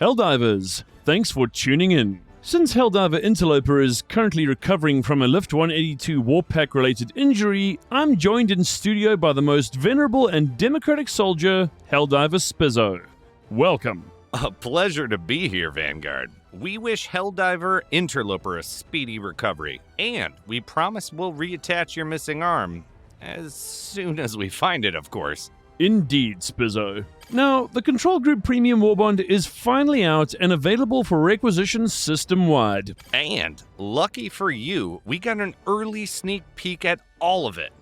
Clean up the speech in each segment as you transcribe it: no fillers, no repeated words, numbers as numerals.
Helldivers, thanks for tuning in. Since Helldiver Interloper is currently recovering from a Lift 182 Warp Pack related injury, I'm joined in studio by the most venerable and democratic soldier, Helldiver Spizzo. Welcome. A pleasure to be here, Vanguard. We wish Helldiver Interloper a speedy recovery, and we promise we'll reattach your missing arm as soon as we find it, of course. Indeed, Spizzo. Now, the Control Group Premium Warbond is finally out and available for requisition system-wide. And, lucky for you, we got an early sneak peek at all of it.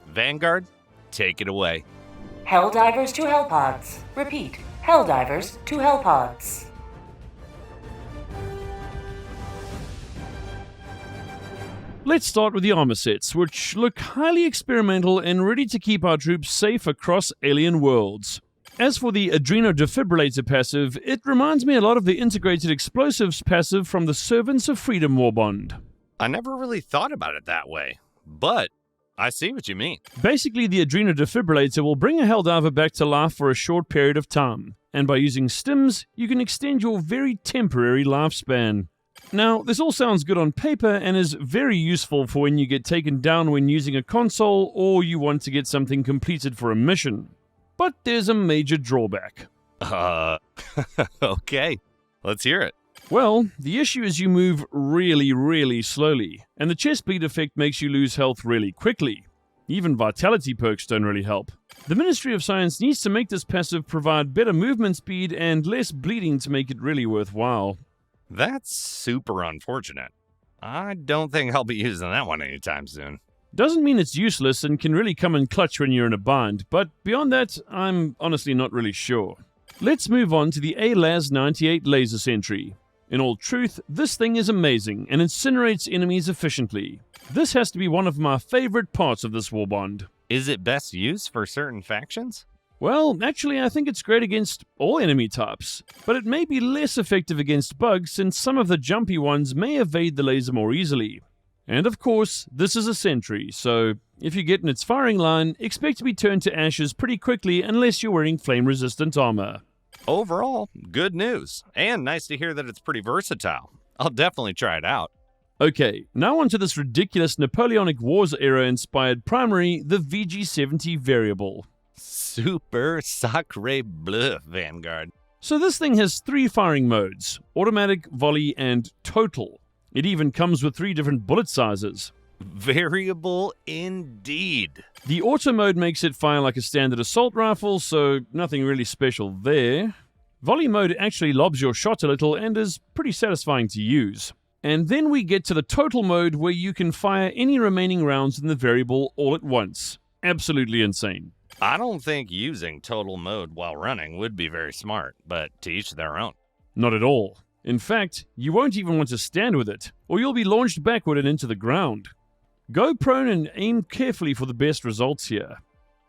Vanguard, take it away. Helldivers to Hellpods. Repeat, Helldivers to Hellpods. Let's start with the armor sets, which look highly experimental and ready to keep our troops safe across alien worlds. As for the Adreno-Defibrillator passive, it reminds me a lot of the Integrated Explosives passive from the Servants of Freedom Warbond. I never really thought about it that way, but I see what you mean. Basically, the Adreno-Defibrillator will bring a Helldiver back to life for a short period of time, and by using stims, you can extend your very temporary lifespan. Now, this all sounds good on paper and is very useful for when you get taken down when using a console or you want to get something completed for a mission. But there's a major drawback. Okay, let's hear it. Well, the issue is you move really slowly, and the chest bleed effect makes you lose health really quickly. Even vitality perks don't really help. The Ministry of Science needs to make this passive provide better movement speed and less bleeding to make it really worthwhile. That's super unfortunate. I don't think I'll be using that one anytime soon. Doesn't mean it's useless and can really come in clutch when you're in a bind, but beyond that, I'm honestly not really sure. Let's move on to the PLAS-98 Laser Sentry. In all truth, this thing is amazing and incinerates enemies efficiently. This has to be one of my favorite parts of this warbond. Is it best used for certain factions? Well, actually, I think it's great against all enemy types, but it may be less effective against bugs since some of the jumpy ones may evade the laser more easily. And of course, this is a sentry, so if you get in its firing line, expect to be turned to ashes pretty quickly unless you're wearing flame-resistant armor. Overall, good news, and nice to hear that it's pretty versatile. I'll definitely try it out. Okay, now onto this ridiculous Napoleonic Wars era-inspired primary, the VG-70 variable. Super sacre bleu, Vanguard. So this thing has 3 firing modes, automatic, volley, and total. It even comes with 3 different bullet sizes. Variable indeed. The auto mode makes it fire like a standard assault rifle, so nothing really special there. Volley mode actually lobs your shot a little and is pretty satisfying to use. And then we get to the total mode where you can fire any remaining rounds in the variable all at once. Absolutely insane. I don't think using total mode while running would be very smart, but to each their own. Not at all. In fact, you won't even want to stand with it, or you'll be launched backward and into the ground. Go prone and aim carefully for the best results here.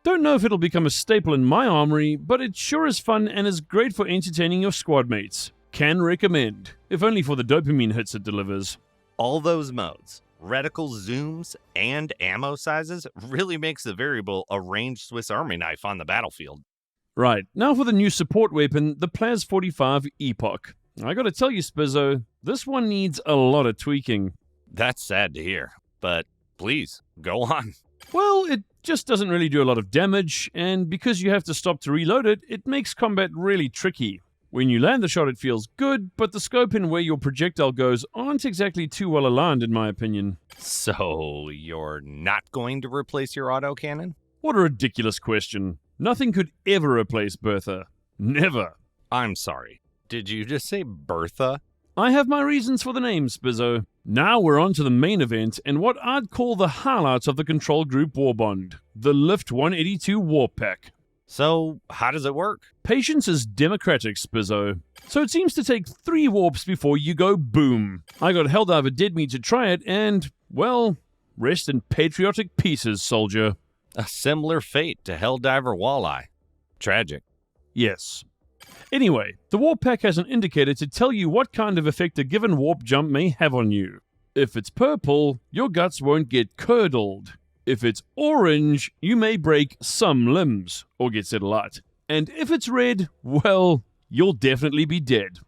Don't know if it'll become a staple in my armory, but it sure is fun and is great for entertaining your squad mates. Can recommend, if only for the dopamine hits it delivers. All those modes, reticle zooms, and ammo sizes really makes the variable a ranged Swiss Army knife on the battlefield. Right, now for the new support weapon, the PLAS-45 Epoch. I gotta tell you, Spizzo, this one needs a lot of tweaking. That's sad to hear, but please, go on. Well, it just doesn't really do a lot of damage, and because you have to stop to reload it, it makes combat really tricky. When you land the shot, it feels good, but the scope and where your projectile goes aren't exactly too well aligned, in my opinion. So, you're not going to replace your autocannon? What a ridiculous question. Nothing could ever replace Bertha. Never. I'm sorry. Did you just say Bertha? I have my reasons for the name, Spizzo. Now we're on to the main event and what I'd call the highlight of the Control Group Warbond, the Lift 182 Warp Pack. So, how does it work? Patience is democratic, Spizzo. So it seems to take 3 warps before you go boom. I got Helldiver Dead Meat to try it and, well, rest in patriotic pieces, soldier. A similar fate to Helldiver Walleye. Tragic. Yes. Anyway, the warp pack has an indicator to tell you what kind of effect a given warp jump may have on you. If it's purple, your guts won't get curdled. If it's orange, you may break some limbs, or get set alight. And if it's red, well, you'll definitely be dead.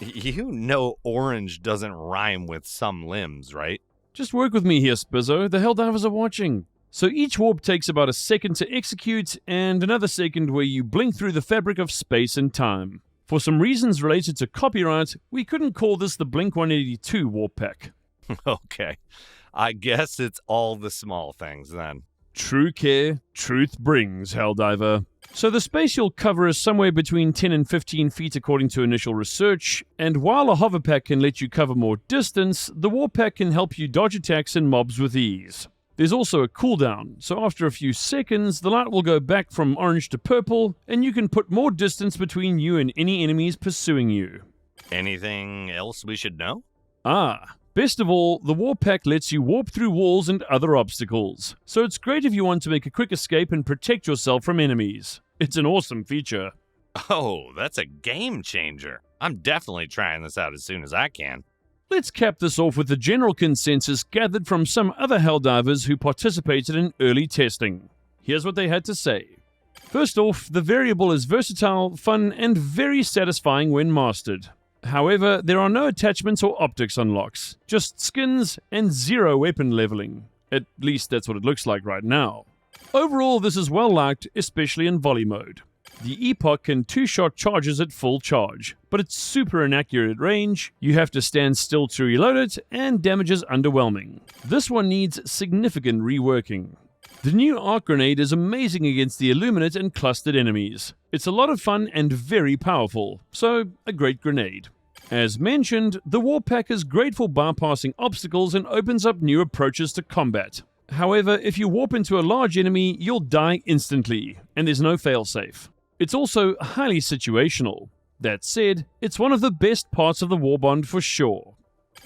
You know orange doesn't rhyme with some limbs, right? Just work with me here, Spizzo. The Helldivers are watching. So each warp takes about a second to execute, and another second where you blink through the fabric of space and time. For some reasons related to copyright, we couldn't call this the Blink 182 warp pack. Okay, I guess it's all the small things then. True care, truth brings, Helldiver. So the space you'll cover is somewhere between 10 and 15 feet according to initial research, and while a hover pack can let you cover more distance, the warp pack can help you dodge attacks and mobs with ease. There's also a cooldown, so after a few seconds, the light will go back from orange to purple, and you can put more distance between you and any enemies pursuing you. Anything else we should know? Best of all, the warp pack lets you warp through walls and other obstacles, so it's great if you want to make a quick escape and protect yourself from enemies. It's an awesome feature. Oh, that's a game changer. I'm definitely trying this out as soon as I can. Let's cap this off with the general consensus gathered from some other Helldivers who participated in early testing. Here's what they had to say. First off, the variable is versatile, fun, and very satisfying when mastered. However, there are no attachments or optics unlocks, just skins and 0 weapon leveling. At least that's what it looks like right now. Overall, this is well liked, especially in volley mode. The Epoch can 2-shot charges at full charge, but it's super inaccurate at range, you have to stand still to reload it, and damage is underwhelming. This one needs significant reworking. The new arc grenade is amazing against the illuminate and clustered enemies. It's a lot of fun and very powerful, so a great grenade. As mentioned, the warp pack is great for bypassing obstacles and opens up new approaches to combat. However, if you warp into a large enemy, you'll die instantly, and there's no failsafe. It's also highly situational. That said, it's one of the best parts of the Warbond for sure.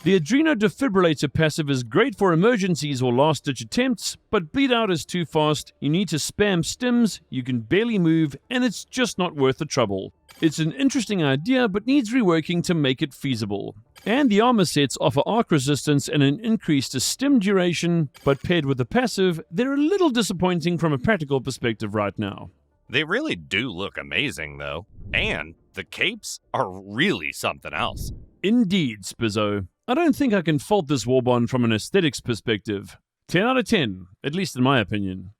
The Adreno-Defibrillator passive is great for emergencies or last-ditch attempts, but bleed out is too fast, you need to spam stims, you can barely move, and it's just not worth the trouble. It's an interesting idea, but needs reworking to make it feasible. And the armor sets offer arc resistance and an increase to stim duration, but paired with the passive, they're a little disappointing from a practical perspective right now. They really do look amazing, though. And the capes are really something else. Indeed, Spizzo. I don't think I can fault this Warbond from an aesthetics perspective. 10 out of 10, at least in my opinion.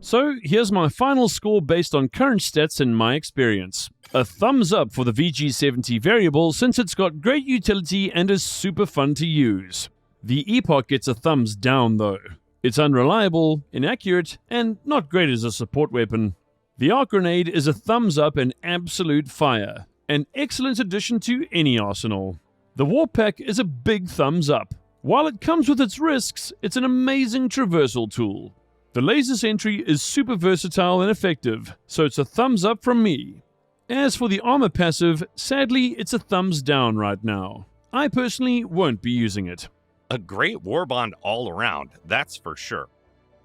So, here's my final score based on current stats and my experience. A thumbs up for the VG70 variable since it's got great utility and is super fun to use. The Epoch gets a thumbs down though. It's unreliable, inaccurate, and not great as a support weapon. The arc grenade is a thumbs up and absolute fire. An excellent addition to any arsenal. The warp pack is a big thumbs up. While it comes with its risks, it's an amazing traversal tool. The laser sentry is super versatile and effective, so it's a thumbs up from me. As for the armor passive, sadly it's a thumbs down right now. I personally won't be using it. A great Warbond all around, that's for sure.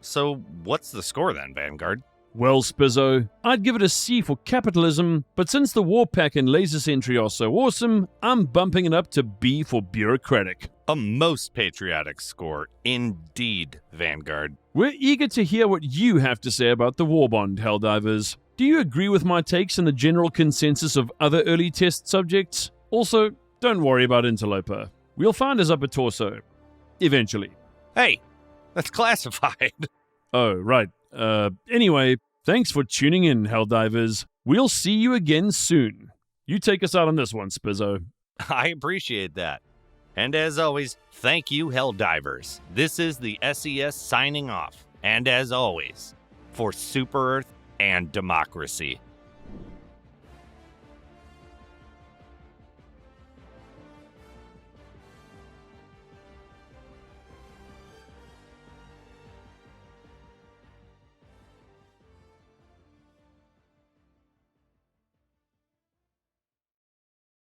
So what's the score then, Vanguard? Well, Spizzo, I'd give it a C for capitalism, but since the warp pack and laser sentry are so awesome, I'm bumping it up to B for bureaucratic. A most patriotic score, indeed, Vanguard. We're eager to hear what you have to say about the Warbond, Helldivers. Do you agree with my takes and the general consensus of other early test subjects? Also, don't worry about Interloper. We'll find his upper torso. Eventually. Hey, that's classified. Oh, right. Anyway, thanks for tuning in, Helldivers. We'll see you again soon. You take us out on this one, Spizzo. I appreciate that. And as always, thank you, Helldivers. This is the SES signing off. And as always, for Super Earth and democracy.